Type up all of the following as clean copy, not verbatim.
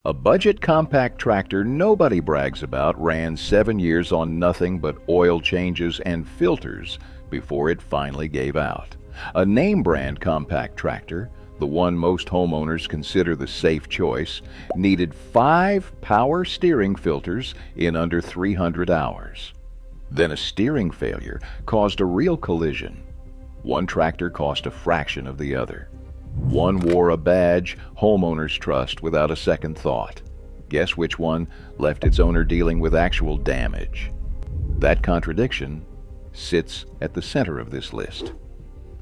A budget compact tractor nobody brags about ran 7 years on nothing but oil changes and filters before it finally gave out. A name brand compact tractor, the one most homeowners consider the safe choice, needed 5 power steering filters in under 300 hours. Then a steering failure caused a real collision. One tractor cost a fraction of the other. One wore a badge homeowners trust without a second thought. Guess which one left its owner dealing with actual damage? That contradiction sits at the center of this list.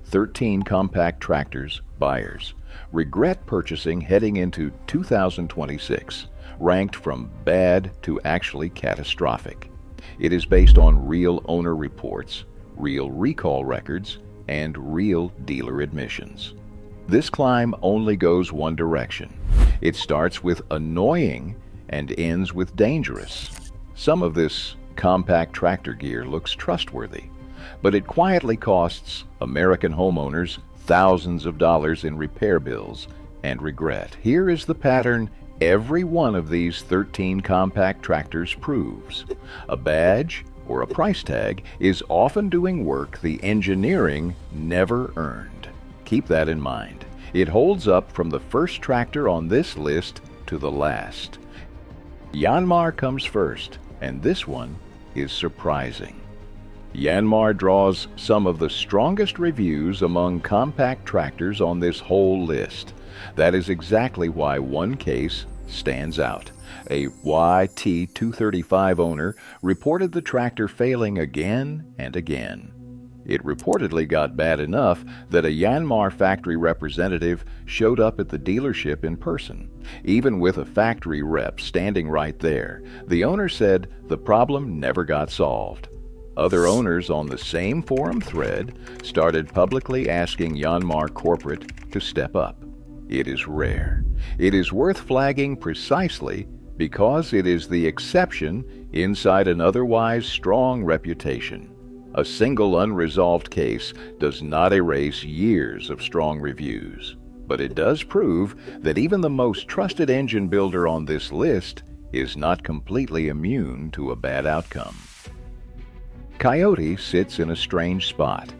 13 compact tractors buyers regret purchasing heading into 2026, ranked from bad to actually catastrophic. It is based on real owner reports, real recall records, and real dealer admissions. This climb only goes one direction. It starts with annoying and ends with dangerous. Some of this compact tractor gear looks trustworthy, but it quietly costs American homeowners thousands of dollars in repair bills and regret. Here is the pattern every one of these 13 compact tractors proves. A badge or a price tag is often doing work the engineering never earned. Keep that in mind. It holds up from the first tractor on this list to the last. Yanmar comes first, and this one is surprising. Yanmar draws some of the strongest reviews among compact tractors on this whole list. That is exactly why one case stands out. A YT235 owner reported the tractor failing again and again. It reportedly got bad enough that a Yanmar factory representative showed up at the dealership in person. Even with a factory rep standing right there, the owner said the problem never got solved. Other owners on the same forum thread started publicly asking Yanmar corporate to step up. It is rare. It is worth flagging precisely because it is the exception inside an otherwise strong reputation. A single unresolved case does not erase years of strong reviews, but it does prove that even the most trusted engine builder on this list is not completely immune to a bad outcome. Kioti sits in a strange spot.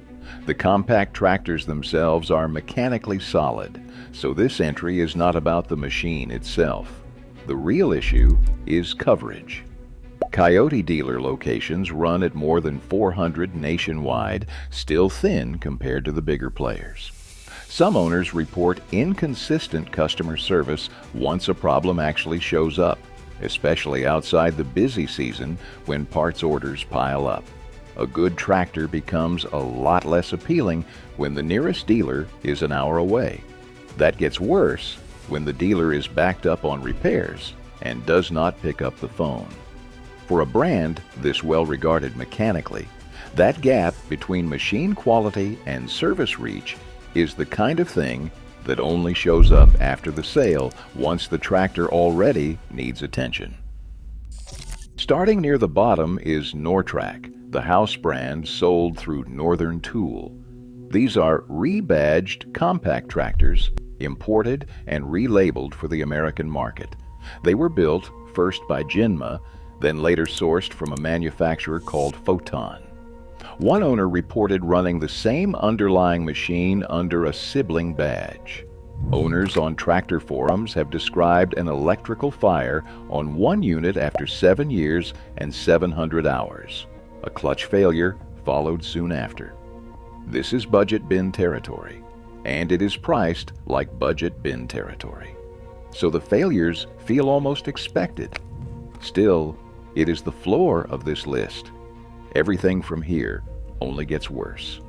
The compact tractors themselves are mechanically solid, so this entry is not about the machine itself. The real issue is coverage. Kioti dealer locations run at more than 400 nationwide, still thin compared to the bigger players. Some owners report inconsistent customer service once a problem actually shows up, especially outside the busy season when parts orders pile up. A good tractor becomes a lot less appealing when the nearest dealer is an hour away. That gets worse when the dealer is backed up on repairs and does not pick up the phone. For a brand this well regarded mechanically, that gap between machine quality and service reach is the kind of thing that only shows up after the sale once the tractor already needs attention. Starting near the bottom is Nortrac, the house brand sold through Northern Tool. These are rebadged compact tractors, imported and relabeled for the American market. They were built first by Yanmar, then later sourced from a manufacturer called Photon. One owner reported running the same underlying machine under a sibling badge. Owners on tractor forums have described an electrical fire on one unit after 7 years and 700 hours. A clutch failure followed soon after. This is budget bin territory, and it is priced like budget bin territory. So the failures feel almost expected. Still, it is the floor of this list. Everything from here only gets worse.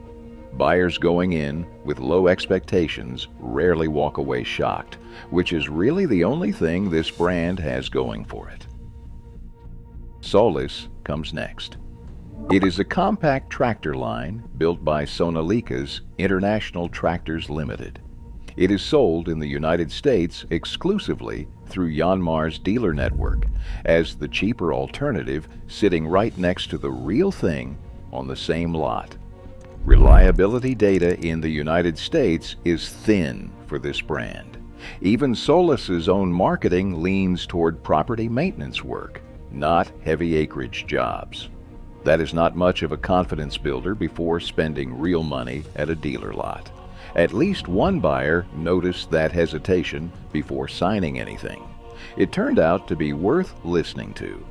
Buyers going in with low expectations rarely walk away shocked, which is really the only thing this brand has going for it. Solis comes next. It is a compact tractor line built by Sonalica's International Tractors Limited. It is sold in the United States exclusively through Yanmar's dealer network as the cheaper alternative, sitting right next to the real thing on the same lot. Reliability data in the United States is thin for this brand. Even Solis's own marketing leans toward property maintenance work, not heavy acreage jobs. That is not much of a confidence builder before spending real money at a dealer lot. At least one buyer noticed that hesitation before signing anything. It turned out to be worth listening to.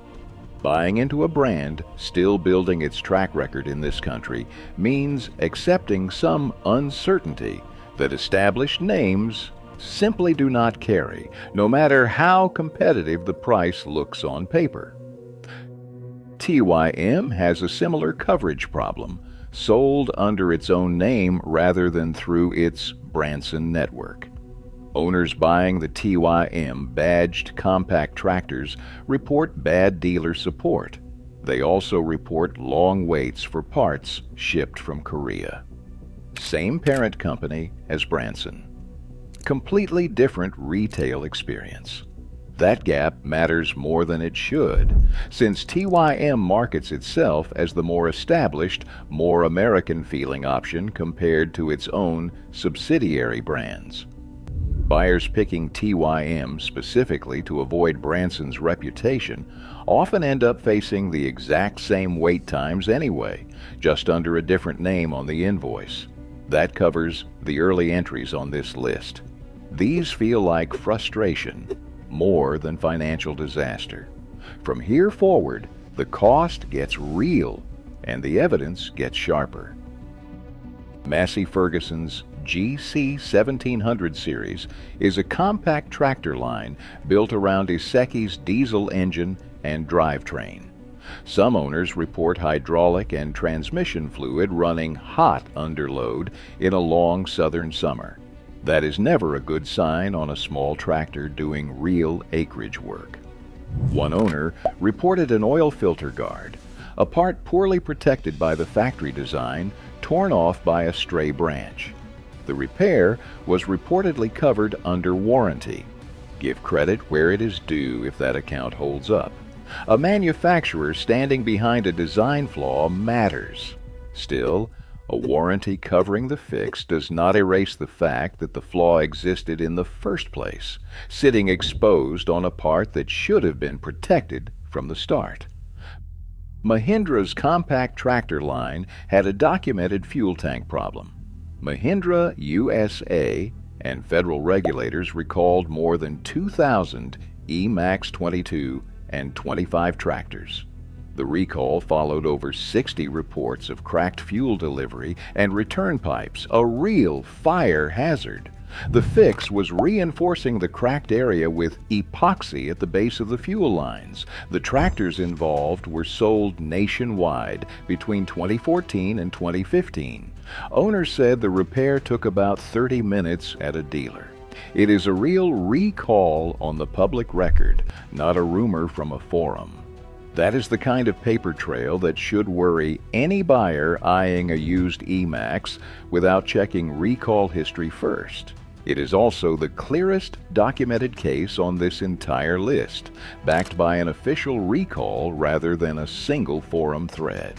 Buying into a brand still building its track record in this country means accepting some uncertainty that established names simply do not carry, no matter how competitive the price looks on paper. TYM has a similar coverage problem, sold under its own name rather than through its Branson network. Owners buying the TYM badged compact tractors report bad dealer support. They also report long waits for parts shipped from Korea. Same parent company as Branson. Completely different retail experience. That gap matters more than it should, since TYM markets itself as the more established, more American-feeling option compared to its own subsidiary brands. Buyers picking TYM specifically to avoid Branson's reputation often end up facing the exact same wait times anyway, just under a different name on the invoice. That covers the early entries on this list. These feel like frustration more than financial disaster. From here forward, the cost gets real and the evidence gets sharper. Massey Ferguson's GC 1700 series is a compact tractor line built around Iseki's diesel engine and drivetrain. Some owners report hydraulic and transmission fluid running hot under load in a long southern summer. That is never a good sign on a small tractor doing real acreage work. One owner reported an oil filter guard, a part poorly protected by the factory design, torn off by a stray branch. The repair was reportedly covered under warranty. Give credit where it is due if that account holds up. A manufacturer standing behind a design flaw matters. Still, a warranty covering the fix does not erase the fact that the flaw existed in the first place, sitting exposed on a part that should have been protected from the start. Mahindra's compact tractor line had a documented fuel tank problem. Mahindra USA and federal regulators recalled more than 2,000 E-Max 22 and 25 tractors. The recall followed over 60 reports of cracked fuel delivery and return pipes, a real fire hazard. The fix was reinforcing the cracked area with epoxy at the base of the fuel lines. The tractors involved were sold nationwide between 2014 and 2015. Owners said the repair took about 30 minutes at a dealer. It is a real recall on the public record, not a rumor from a forum. That is the kind of paper trail that should worry any buyer eyeing a used E-Max without checking recall history first. It is also the clearest documented case on this entire list, backed by an official recall rather than a single forum thread.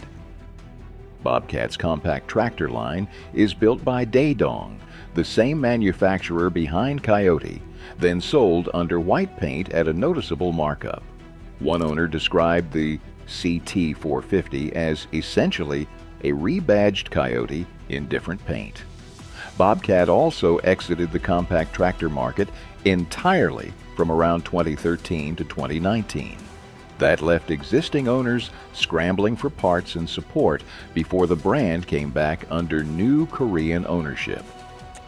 Bobcat's compact tractor line is built by Daedong, the same manufacturer behind Kioti, then sold under white paint at a noticeable markup. One owner described the CT450 as essentially a rebadged Kioti in different paint. Bobcat also exited the compact tractor market entirely from around 2013 to 2019. That left existing owners scrambling for parts and support before the brand came back under new Korean ownership.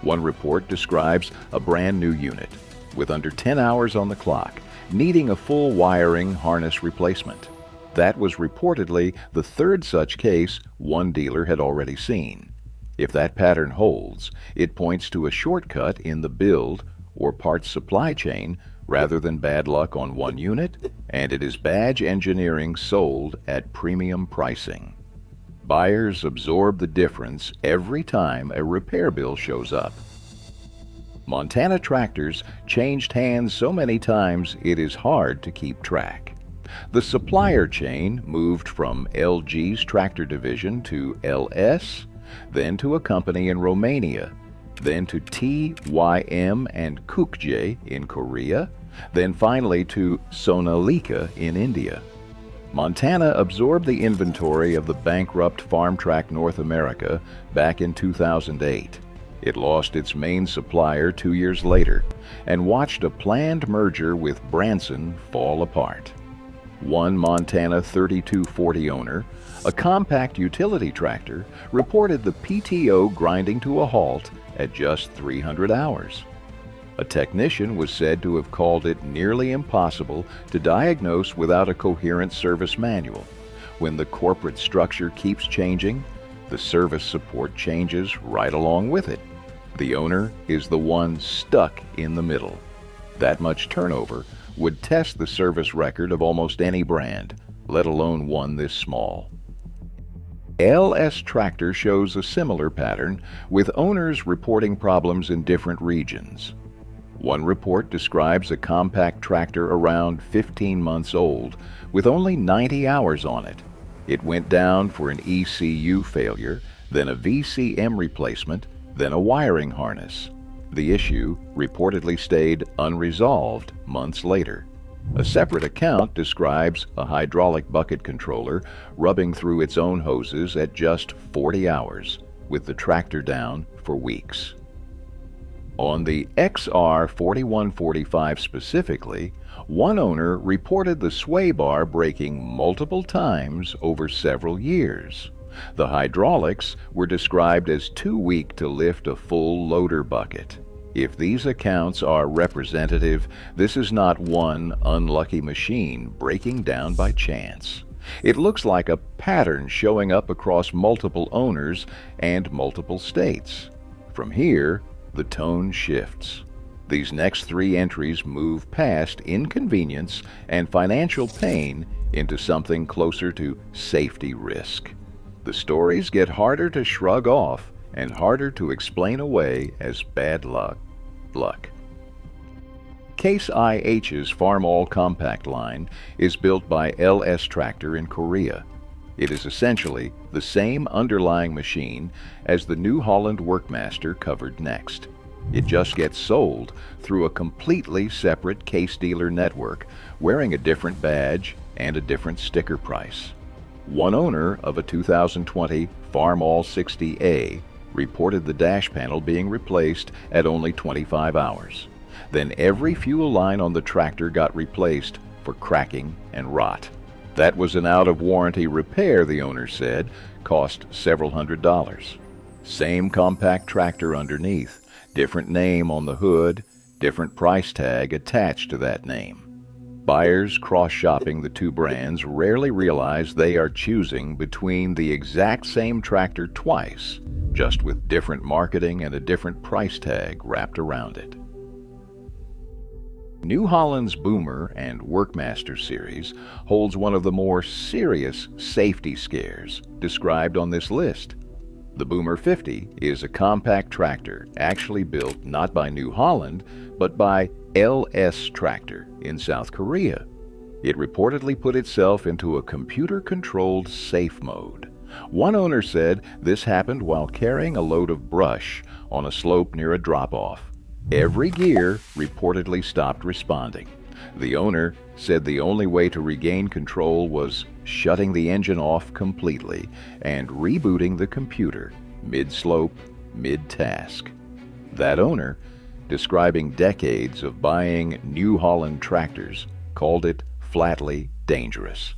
One report describes a brand new unit with under 10 hours on the clock, needing a full wiring harness replacement. That was reportedly the third such case one dealer had already seen. If that pattern holds, it points to a shortcut in the build or parts supply chain rather than bad luck on one unit, and it is badge engineering sold at premium pricing. Buyers absorb the difference every time a repair bill shows up. Montana tractors changed hands so many times it is hard to keep track. The supplier chain moved from LG's tractor division to LS, then to a company in Romania. then to TYM and Kukje in Korea, then finally to Sonalika in India. Montana absorbed the inventory of the bankrupt FarmTrack North America back in 2008. It lost its main supplier 2 years later and watched a planned merger with Branson fall apart. One Montana 3240 owner, a compact utility tractor, reported the PTO grinding to a halt at just 300 hours. A technician was said to have called it nearly impossible to diagnose without a coherent service manual. When the corporate structure keeps changing, the service support changes right along with it. The owner is the one stuck in the middle. That much turnover would test the service record of almost any brand, let alone one this small. LS Tractor shows a similar pattern, with owners reporting problems in different regions. One report describes a compact tractor around 15 months old, with only 90 hours on it. It went down for an ECU failure, then a VCM replacement, then a wiring harness. The issue reportedly stayed unresolved months later. A separate account describes a hydraulic bucket controller rubbing through its own hoses at just 40 hours, with the tractor down for weeks. On the XR4145 specifically, one owner reported the sway bar breaking multiple times over several years. The hydraulics were described as too weak to lift a full loader bucket. If these accounts are representative, this is not one unlucky machine breaking down by chance. It looks like a pattern showing up across multiple owners and multiple states. From here, the tone shifts. These next three entries move past inconvenience and financial pain into something closer to safety risk. The stories get harder to shrug off and harder to explain away as bad luck. Case IH's Farm All Compact line is built by LS Tractor in Korea. It is essentially the same underlying machine as the New Holland Workmaster covered next. It just gets sold through a completely separate case dealer network, wearing a different badge and a different sticker price. One owner of a 2020 Farm All 60A reported the dash panel being replaced at only 25 hours. Then every fuel line on the tractor got replaced for cracking and rot. That was an out-of-warranty repair, the owner said, cost several $100s. Same compact tractor underneath, different name on the hood, different price tag attached to that name. Buyers cross-shopping the two brands rarely realize they are choosing between the exact same tractor twice, just with different marketing and a different price tag wrapped around it. New Holland's Boomer and Workmaster series holds one of the more serious safety scares described on this list. The Boomer 50 is a compact tractor actually built not by New Holland, but by LS Tractor in South Korea. It reportedly put itself into a computer-controlled safe mode. One owner said this happened while carrying a load of brush on a slope near a drop-off. Every gear reportedly stopped responding. The owner said the only way to regain control was shutting the engine off completely and rebooting the computer mid-slope, mid-task. That owner, describing decades of buying New Holland tractors, called it flatly dangerous.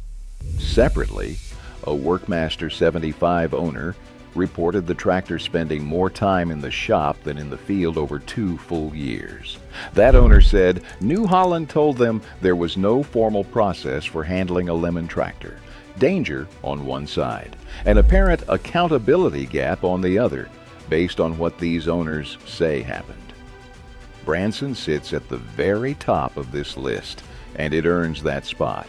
Separately, a Workmaster 75 owner reported the tractor spending more time in the shop than in the field over 2 full years. That owner said New Holland told them there was no formal process for handling a lemon tractor, danger on one side, an apparent accountability gap on the other, based on what these owners say happened. Branson sits at the very top of this list, and it earns that spot.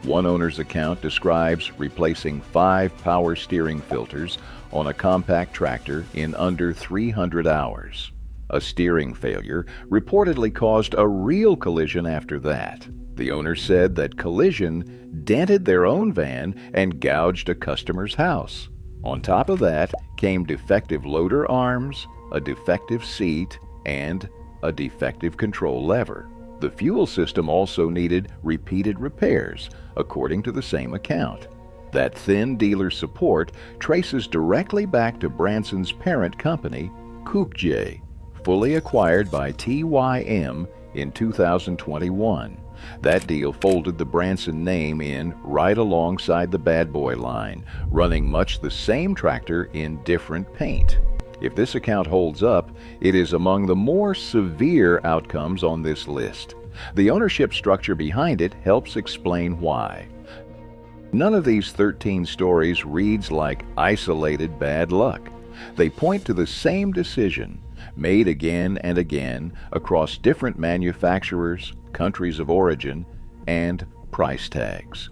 One owner's account describes replacing 5 power steering filters on a compact tractor in under 300 hours. A steering failure reportedly caused a real collision after that. The owner said that collision dented their own van and gouged a customer's house. On top of that came defective loader arms, a defective seat, and a defective control lever. The fuel system also needed repeated repairs, according to the same account. That thin dealer support traces directly back to Branson's parent company, Kookje, fully acquired by TYM in 2021. That deal folded the Branson name in right alongside the Bad Boy line, running much the same tractor in different paint. If this account holds up, it is among the more severe outcomes on this list. The ownership structure behind it helps explain why. None of these 13 stories reads like isolated bad luck. They point to the same decision, made again and again across different manufacturers, countries of origin, and price tags.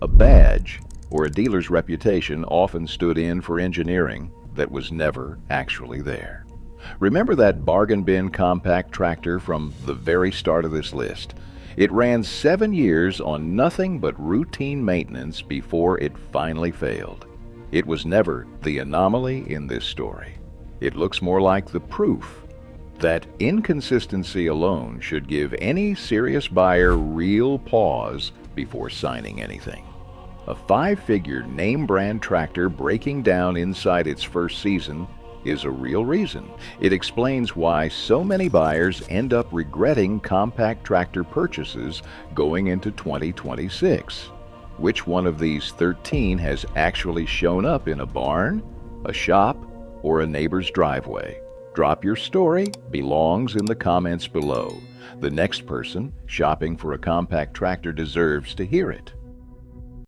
A badge, or a dealer's reputation, often stood in for engineering that was never actually there. Remember that bargain bin compact tractor from the very start of this list? It ran 7 years on nothing but routine maintenance before it finally failed. It was never the anomaly in this story. It looks more like the proof that inconsistency alone should give any serious buyer real pause before signing anything. A 5-figure name brand tractor breaking down inside its first season is a real reason. It explains why so many buyers end up regretting compact tractor purchases going into 2026. Which one of these 13 has actually shown up in a barn, a shop, or a neighbor's driveway? Drop your story belongs in the comments below. The next person shopping for a compact tractor deserves to hear it.